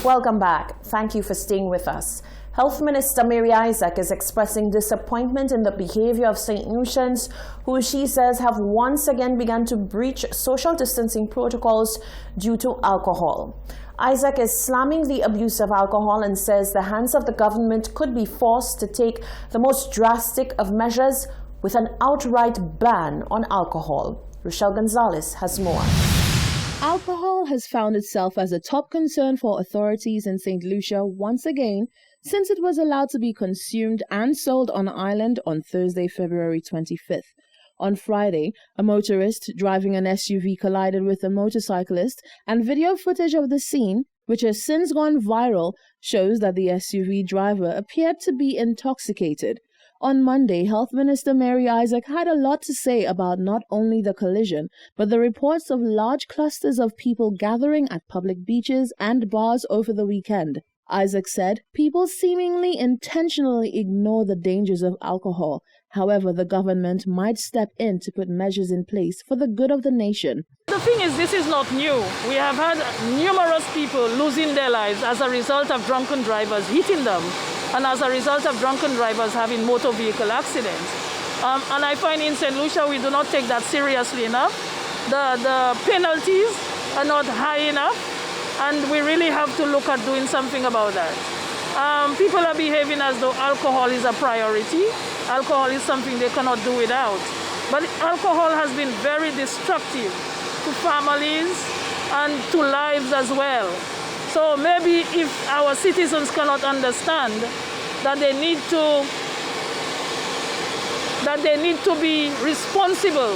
Welcome back. Thank you for staying with us. Health Minister Mary Isaac is expressing disappointment in the behavior of St. Lucians, who she says have once again begun to breach social distancing protocols due to alcohol. Isaac is slamming the abuse of alcohol and says the hands of the government could be forced to take the most drastic of measures with an outright ban on alcohol. Rochelle Gonzalez has more. Alcohol has found itself as a top concern for authorities in St. Lucia once again, since it was allowed to be consumed and sold on the island on Thursday, February 25th. On Friday, a motorist driving an SUV collided with a motorcyclist, and video footage of the scene, which has since gone viral, shows that the SUV driver appeared to be intoxicated. On Monday, Health Minister Mary Isaac had a lot to say about not only the collision, but the reports of large clusters of people gathering at public beaches and bars over the weekend. Isaac said people seemingly intentionally ignore the dangers of alcohol. However, the government might step in to put measures in place for the good of the nation. The thing is, this is not new. We have had numerous people losing their lives as a result of drunken drivers hitting them, and as a result of drunken drivers having motor vehicle accidents. And I find in St. Lucia we do not take that seriously enough. The penalties are not high enough, and we really have to look at doing something about that. People are behaving as though alcohol is a priority. Alcohol is something they cannot do without. But alcohol has been very destructive to families and to lives as well. So maybe if our citizens cannot understand that they need to be responsible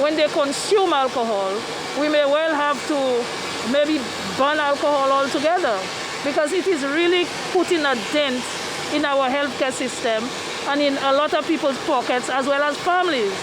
when they consume alcohol, we may well have to maybe ban alcohol altogether, because it is really putting a dent in our healthcare system and in a lot of people's pockets as well as families.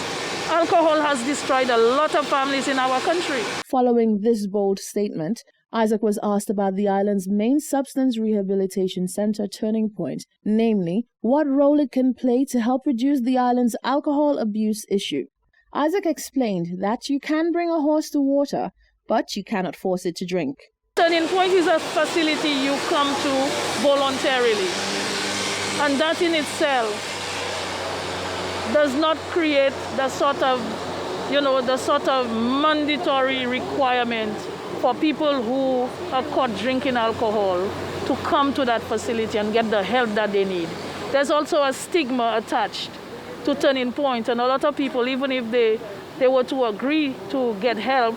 Alcohol has destroyed a lot of families in our country. Following this bold statement, Isaac was asked about the island's main substance rehabilitation center, Turning Point, namely, what role it can play to help reduce the island's alcohol abuse issue. Isaac explained that you can bring a horse to water, but you cannot force it to drink. Turning Point is a facility you come to voluntarily, and that in itself does not create the sort of mandatory requirement for people who are caught drinking alcohol to come to that facility and get the help that they need. There's also a stigma attached to Turning Point, and a lot of people, even if they were to agree to get help,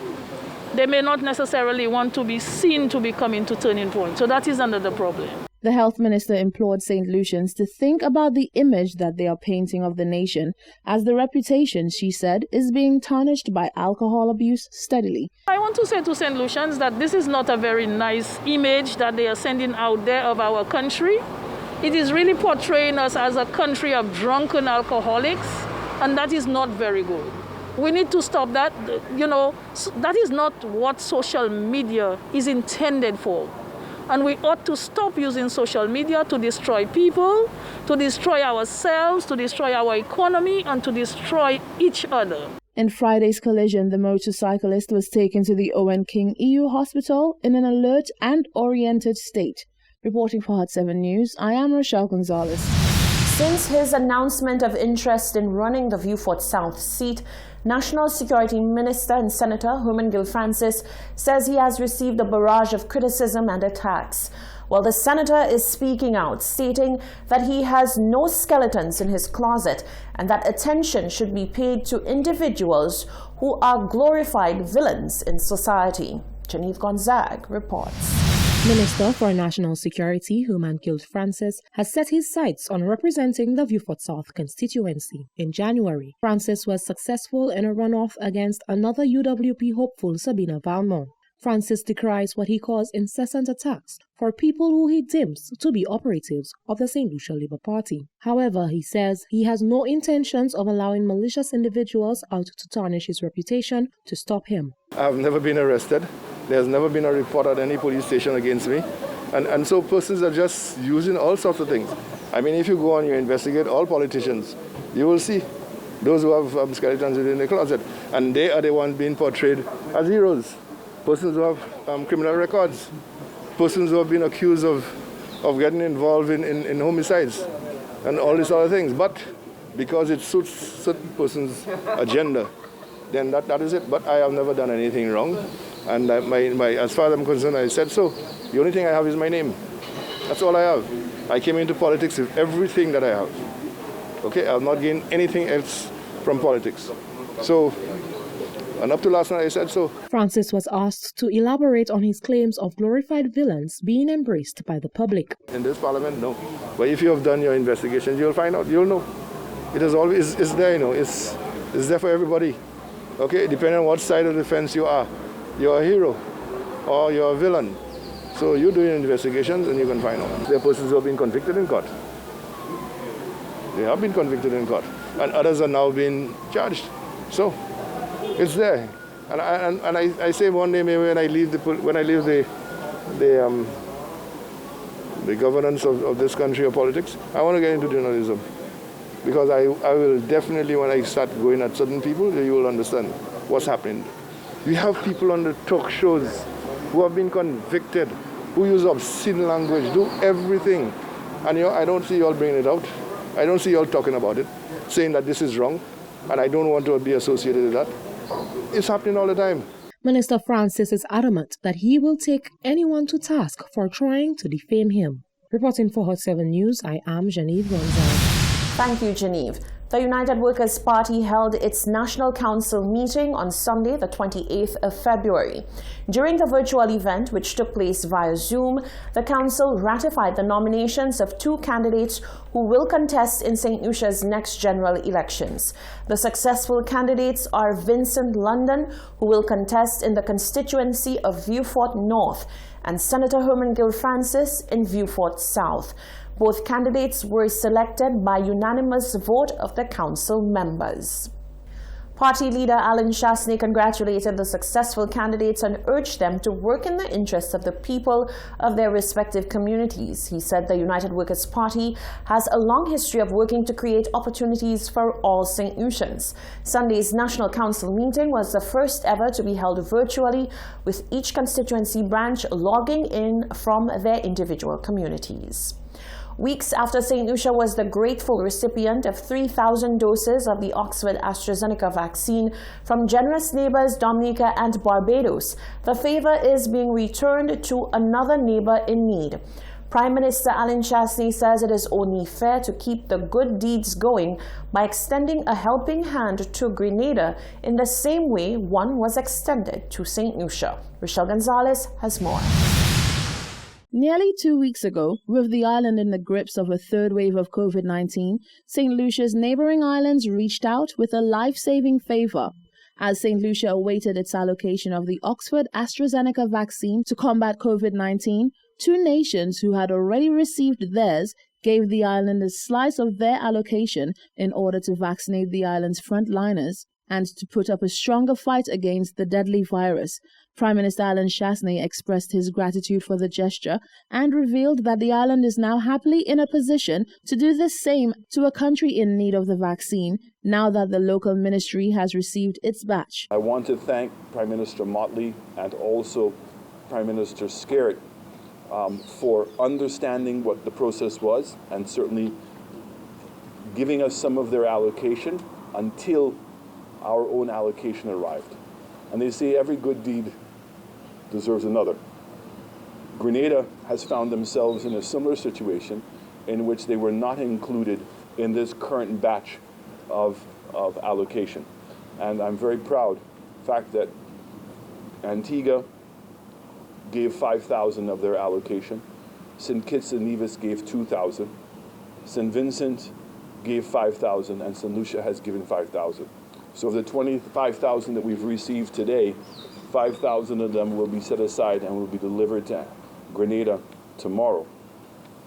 they may not necessarily want to be seen to be coming to Turning Point. So that is another problem. The health minister implored St. Lucians to think about the image that they are painting of the nation, as the reputation, she said, is being tarnished by alcohol abuse steadily. I want to say to St. Lucians that this is not a very nice image that they are sending out there of our country. It is really portraying us as a country of drunken alcoholics, and that is not very good. We need to stop that. That is not what social media is intended for. And we ought to stop using social media to destroy people, to destroy ourselves, to destroy our economy, and to destroy each other. In Friday's collision, the motorcyclist was taken to the Owen King EU Hospital in an alert and oriented state. Reporting for Hot 7 News, I am Rochelle Gonzalez. Since his announcement of interest in running the Beaufort South seat, National Security Minister and Senator Herman Gill Francis says he has received a barrage of criticism and attacks. Well, the senator is speaking out, stating that he has no skeletons in his closet and that attention should be paid to individuals who are glorified villains in society. Genevieve Gonzague reports. Minister for National Security Herman Gill Francis has set his sights on representing the Beaufort South constituency. In January, Francis was successful in a runoff against another UWP hopeful, Sabina Valmont. Francis decries what he calls incessant attacks for people who he deems to be operatives of the St. Lucia Labour Party. However, he says he has no intentions of allowing malicious individuals out to tarnish his reputation to stop him. I've never been arrested. There's never been a report at any police station against me. And so persons are just using all sorts of things. I mean, if you go and you investigate all politicians, you will see those who have skeletons in the closet. And they are the ones being portrayed as heroes, persons who have criminal records. persons who have been accused of getting involved in homicides and all these other things. But because it suits certain persons' agenda, then that is it. But I have never done anything wrong. And as far as I'm concerned, I said so. The only thing I have is my name. That's all I have. I came into politics with everything that I have. Okay, I have not gained anything else from politics. So, and up to last night I said so. Francis was asked to elaborate on his claims of glorified villains being embraced by the public. In this parliament, no. But if you have done your investigations, you'll find out, you'll know. It is always, it's there, you know, it's there for everybody. Okay, depending on what side of the fence you are. You're a hero or you're a villain. So you do your investigations and you can find out. There are persons who have been convicted in court. They have been convicted in court. And others are now being charged. So it's there. And I say one day maybe when I leave the governance of this country or politics, I want to get into journalism. Because I will definitely, when I start going at certain people, you will understand what's happening. We have people on the talk shows who have been convicted, who use obscene language, do everything. And I don't see you all bringing it out. I don't see you all talking about it, saying that this is wrong, and I don't want to be associated with that. It's happening all the time. Minister Francis is adamant that he will take anyone to task for trying to defame him. Reporting for Hot 7 News, I am Genevieve Gonzalez. Thank you, Genevieve. The United Workers' Party held its National Council meeting on Sunday, the 28th of February. During the virtual event, which took place via Zoom, the Council ratified the nominations of 2 candidates who will contest in St. Lucia's next general elections. The successful candidates are Vincent London, who will contest in the constituency of Vieux Fort North, and Senator Herman Gill Francis in Vieux Fort South. Both candidates were selected by unanimous vote of the council members. Party leader Alan Chastanet congratulated the successful candidates and urged them to work in the interests of the people of their respective communities. He said the United Workers' Party has a long history of working to create opportunities for all St. Lucians. Sunday's National Council meeting was the first ever to be held virtually, with each constituency branch logging in from their individual communities. Weeks after St. Lucia was the grateful recipient of 3,000 doses of the Oxford AstraZeneca vaccine from generous neighbors Dominica and Barbados, the favor is being returned to another neighbor in need. Prime Minister Alan Chastanet says it is only fair to keep the good deeds going by extending a helping hand to Grenada in the same way one was extended to St. Lucia. Rochelle Gonzalez has more. Nearly 2 weeks ago, with the island in the grips of a third wave of COVID-19, St. Lucia's neighboring islands reached out with a life-saving favor. As St. Lucia awaited its allocation of the Oxford AstraZeneca vaccine to combat COVID-19, 2 nations who had already received theirs gave the island a slice of their allocation in order to vaccinate the island's frontliners and to put up a stronger fight against the deadly virus. Prime Minister Alan Chastanet expressed his gratitude for the gesture and revealed that the island is now happily in a position to do the same to a country in need of the vaccine, now that the local ministry has received its batch. I want to thank Prime Minister Motley and also Prime Minister Skerritt for understanding what the process was and certainly giving us some of their allocation until our own allocation arrived. And they say every good deed deserves another. Grenada has found themselves in a similar situation in which they were not included in this current batch of allocation. And I'm very proud, the fact that Antigua gave 5,000 of their allocation, St. Kitts and Nevis gave 2,000, St. Vincent gave 5,000, and St. Lucia has given 5,000. So of the 25,000 that we've received today, 5,000 of them will be set aside and will be delivered to Grenada tomorrow.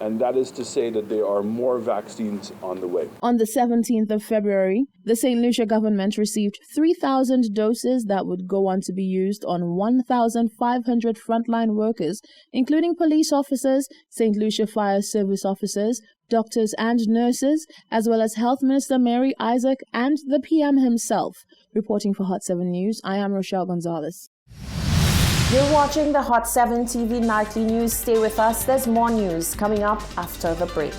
And that is to say that there are more vaccines on the way. On the 17th of February, the St. Lucia government received 3,000 doses that would go on to be used on 1,500 frontline workers, including police officers, St. Lucia Fire Service officers, doctors and nurses, as well as Health Minister Mary Isaac and the PM himself. Reporting for Hot 7 News, I am Rochelle Gonzalez. You're watching the Hot 7 TV Nightly News. Stay with us. There's more news coming up after the break.